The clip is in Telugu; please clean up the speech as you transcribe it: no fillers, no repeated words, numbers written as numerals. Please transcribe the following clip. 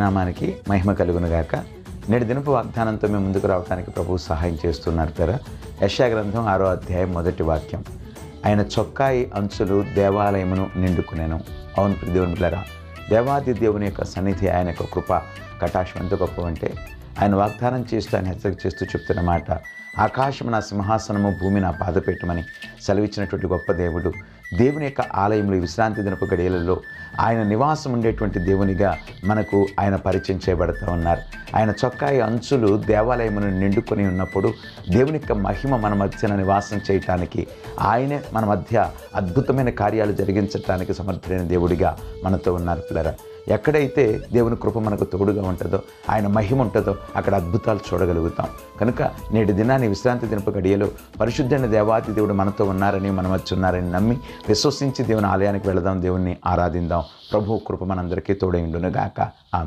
నామానికి మహిమ కలుగునుగాక. నేటి దినపు వాగ్దానంతో మేము ముందుకు రావడానికి ప్రభువు సహాయం చేస్తున్నారు కదా. యెషయా గ్రంథం 6వ అధ్యాయం 1వ వాక్యం. ఆయన చొక్కాయి అంచులు దేవాలయమును నిండుకునేను. అవును దేవుని బిడ్డలారా, దేవాది దేవుని యొక్క సన్నిధి, ఆయన యొక్క కృప కటాక్షం ఎంత గొప్పవంటే, ఆయన వాగ్దానం చేస్తూ, ఆయన హెచ్చరిక చేస్తూ చెప్తున్న మాట, ఆకాశము నా సింహాసనము, భూమి నా పాదపీఠమని సెలవిచ్చినటువంటి గొప్ప దేవుడు, దేవుని యొక్క ఆలయంలో విశ్రాంతి దినపు గడియలలో ఆయన నివాసం ఉండేటువంటి దేవునిగా మనకు ఆయన పరిచయం చేయబడుతూ ఉన్నారు. ఆయన చొక్కాయి అంచులు దేవాలయమును నిండుకొని ఉన్నప్పుడు దేవుని యొక్క మహిమ మన మధ్యన నివాసం చేయటానికి, ఆయనే మన మధ్య అద్భుతమైన కార్యాలు జరిగించడానికి సమర్థుడైన దేవుడిగా మనతో ఉన్నారు పిల్లరా. ఎక్కడైతే దేవుని కృప మనకు తోడుగా ఉంటుందో, ఆయన మహిమ ఉంటుందో, అక్కడ అద్భుతాలు చూడగలుగుతాం. కనుక నేటి దినాన్ని విశ్రాంతి దినపు గడియలో పరిశుద్ధమైన దేవాతి దేవుడు మనతో ఉన్నారని, మన మధ్య ఉన్నారని నమ్మి విశ్వసించి దేవుని ఆలయానికి వెళదాం, దేవుణ్ణి ఆరాధిద్దాం. ప్రభు కృప మనందరికీ తోడై ఉండును గాక. ఆమేన్.